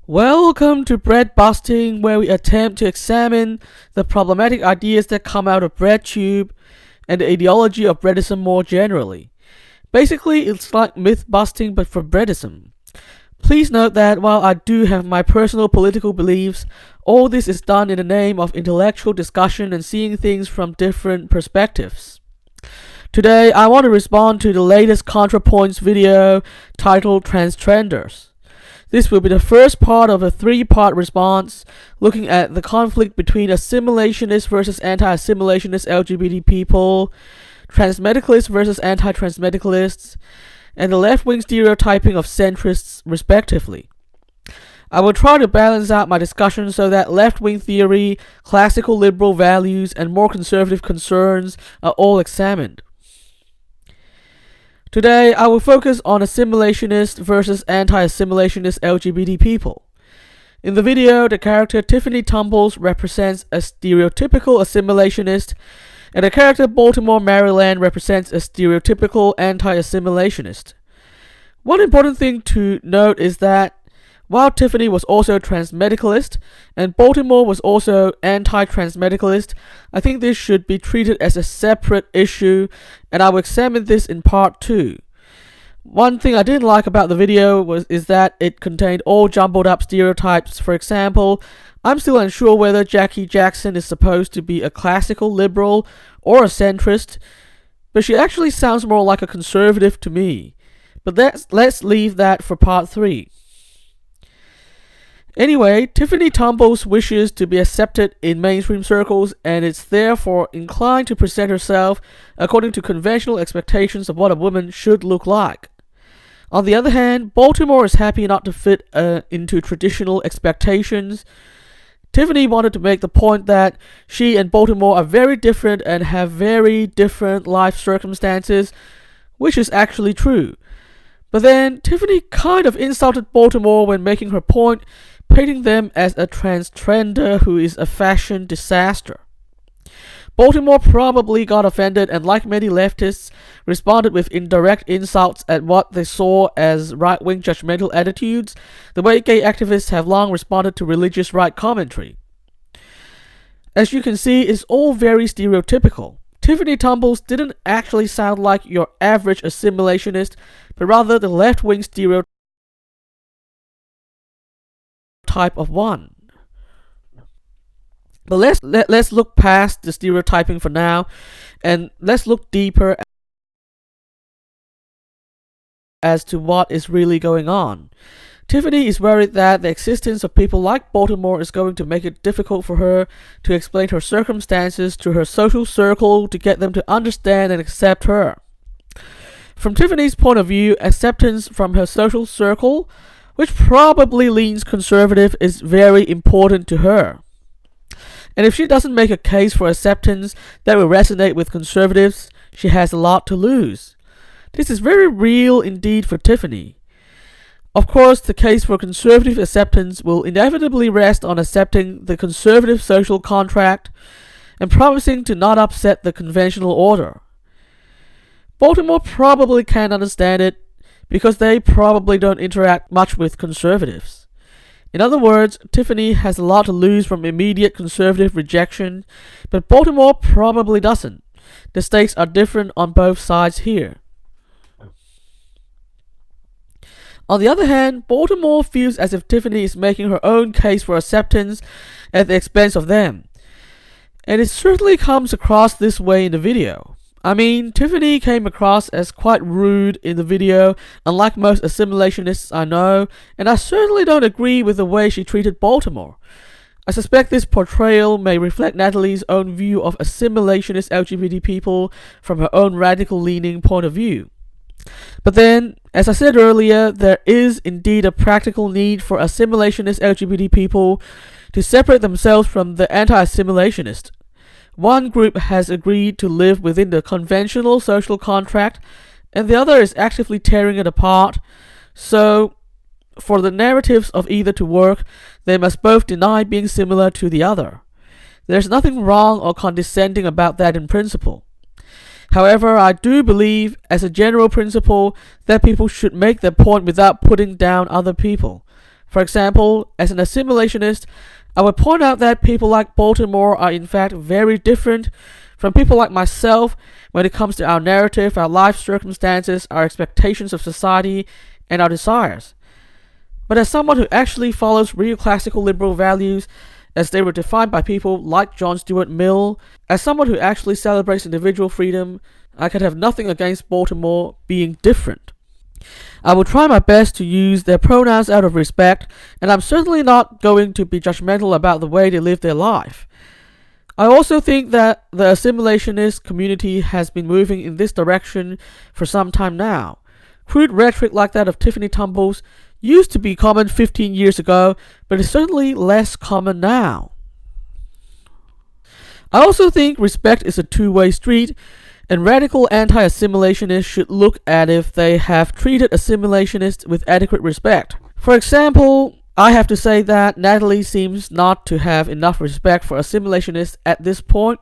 Welcome to BreadBusting, where we attempt to examine the problematic ideas that come out of BreadTube and the ideology of breadism more generally. Basically, it's like myth busting but for breadism. Please note that while I do have my personal political beliefs, all this is done in the name of intellectual discussion and seeing things from different perspectives. Today, I want to respond to the latest ContraPoints video titled Transtrenders. This will be the first part of a three-part response looking at the conflict between assimilationist versus anti-assimilationist LGBT people, transmedicalists versus anti-transmedicalists, and the left-wing stereotyping of centrists, respectively. I will try to balance out my discussion so that left-wing theory, classical liberal values, and more conservative concerns are all examined. Today, I will focus on assimilationist versus anti-assimilationist LGBT people. In the video, the character Tiffany Tumbles represents a stereotypical assimilationist, and the character Baltimore Maryland represents a stereotypical anti-assimilationist. One important thing to note is that while Tiffany was also a transmedicalist and Baltimore was also anti-transmedicalist, I think this should be treated as a separate issue, and I will examine this in part 2. One thing I didn't like about the video is that it contained all jumbled up stereotypes. For example, I'm still unsure whether Jackie Jackson is supposed to be a classical liberal or a centrist, but she actually sounds more like a conservative to me. But let's leave that for part 3. Anyway, Tiffany Tumbles wishes to be accepted in mainstream circles and is therefore inclined to present herself according to conventional expectations of what a woman should look like. On the other hand, Baltimore is happy not to fit into traditional expectations. Tiffany wanted to make the point that she and Baltimore are very different and have very different life circumstances, which is actually true. But then, Tiffany kind of insulted Baltimore when making her point, painting them as a transtrender who is a fashion disaster. Baltimore probably got offended and, like many leftists, responded with indirect insults at what they saw as right-wing judgmental attitudes, the way gay activists have long responded to religious right commentary. As you can see, it's all very stereotypical. Tiffany Tumbles didn't actually sound like your average assimilationist, but rather the left-wing stereotype of one. But let's look past the stereotyping for now, and let's look deeper as to what is really going on. Tiffany is worried that the existence of people like Baltimore is going to make it difficult for her to explain her circumstances to her social circle to get them to understand and accept her. From Tiffany's point of view, acceptance from her social circle, which probably leans conservative, is very important to her. And if she doesn't make a case for acceptance that will resonate with conservatives, she has a lot to lose. This is very real indeed for Tiffany. Of course, the case for conservative acceptance will inevitably rest on accepting the conservative social contract and promising to not upset the conventional order. Baltimore probably can't understand it because they probably don't interact much with conservatives. In other words, Tiffany has a lot to lose from immediate conservative rejection, but Baltimore probably doesn't. The stakes are different on both sides here. On the other hand, Baltimore feels as if Tiffany is making her own case for acceptance at the expense of them. And it certainly comes across this way in the video. I mean, Tiffany came across as quite rude in the video, unlike most assimilationists I know, and I certainly don't agree with the way she treated Baltimore. I suspect this portrayal may reflect Natalie's own view of assimilationist LGBT people from her own radical-leaning point of view. But then, as I said earlier, there is indeed a practical need for assimilationist LGBT people to separate themselves from the anti-assimilationist. One group has agreed to live within the conventional social contract, and the other is actively tearing it apart. So, for the narratives of either to work, they must both deny being similar to the other. There's nothing wrong or condescending about that in principle. However, I do believe, as a general principle, that people should make their point without putting down other people. For example, as an assimilationist, I would point out that people like Baltimore are in fact very different from people like myself when it comes to our narrative, our life circumstances, our expectations of society, and our desires. But as someone who actually follows real classical liberal values as they were defined by people like John Stuart Mill, as someone who actually celebrates individual freedom, I could have nothing against Baltimore being different. I will try my best to use their pronouns out of respect, and I'm certainly not going to be judgmental about the way they live their life. I also think that the assimilationist community has been moving in this direction for some time now. Crude rhetoric like that of Tiffany Tumbles used to be common 15 years ago, but is certainly less common now. I also think respect is a two-way street, and radical anti-assimilationists should look at if they have treated assimilationists with adequate respect. For example, I have to say that Natalie seems not to have enough respect for assimilationists at this point,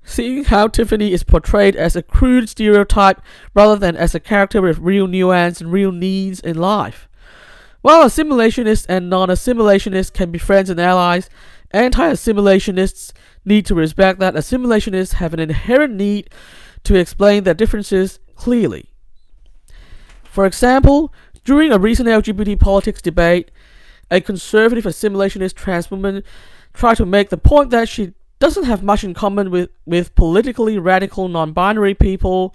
seeing how Tiffany is portrayed as a crude stereotype rather than as a character with real nuance and real needs in life. While assimilationists and non-assimilationists can be friends and allies, anti-assimilationists need to respect that assimilationists have an inherent need to explain their differences clearly. For example, during a recent LGBT politics debate, a conservative assimilationist trans woman tried to make the point that she doesn't have much in common with politically radical non-binary people,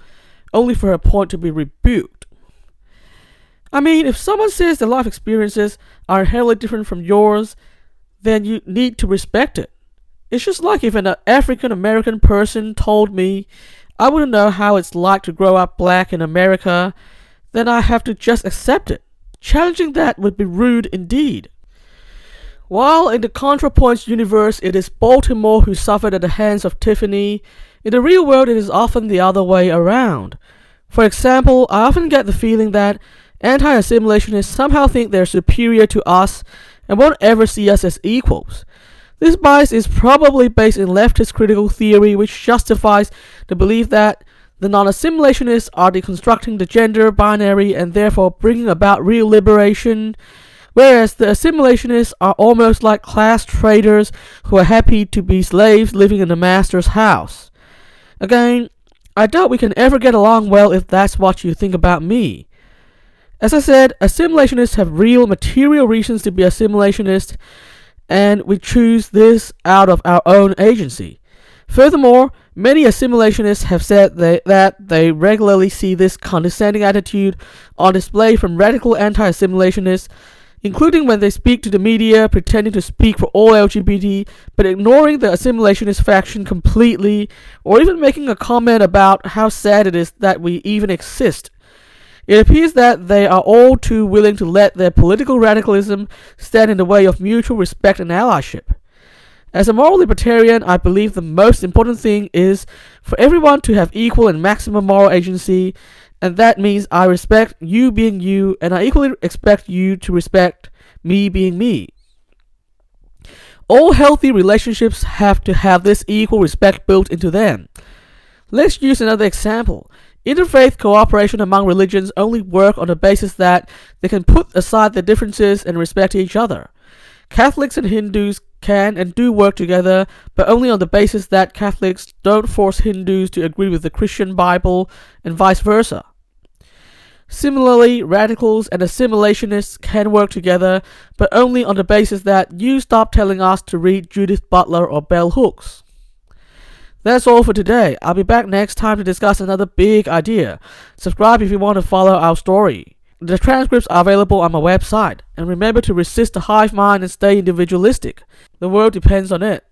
only for her point to be rebuked. I mean, if someone says their life experiences are inherently different from yours, then you need to respect it. It's just like if an African American person told me I wouldn't know how it's like to grow up black in America, then I have to just accept it. Challenging that would be rude indeed. While in the ContraPoints universe it is Baltimore who suffered at the hands of Tiffany, in the real world it is often the other way around. For example, I often get the feeling that anti-assimilationists somehow think they're superior to us and won't ever see us as equals. This bias is probably based in leftist critical theory, which justifies the belief that the non-assimilationists are deconstructing the gender binary and therefore bringing about real liberation, whereas the assimilationists are almost like class traders who are happy to be slaves living in the master's house. Again, I doubt we can ever get along well if that's what you think about me. As I said, assimilationists have real material reasons to be assimilationists, and we choose this out of our own agency. Furthermore, many assimilationists have said that they regularly see this condescending attitude on display from radical anti-assimilationists, including when they speak to the media pretending to speak for all LGBT but ignoring the assimilationist faction completely, or even making a comment about how sad it is that we even exist. It appears that they are all too willing to let their political radicalism stand in the way of mutual respect and allyship. As a moral libertarian, I believe the most important thing is for everyone to have equal and maximum moral agency, and that means I respect you being you, and I equally expect you to respect me being me. All healthy relationships have to have this equal respect built into them. Let's use another example. Interfaith cooperation among religions only work on the basis that they can put aside their differences and respect each other. Catholics and Hindus can and do work together, but only on the basis that Catholics don't force Hindus to agree with the Christian Bible and vice versa. Similarly, radicals and assimilationists can work together, but only on the basis that you stop telling us to read Judith Butler or Bell Hooks. That's all for today. I'll be back next time to discuss another big idea. Subscribe if you want to follow our story. The transcripts are available on my website, and remember to resist the hive mind and stay individualistic. The world depends on it.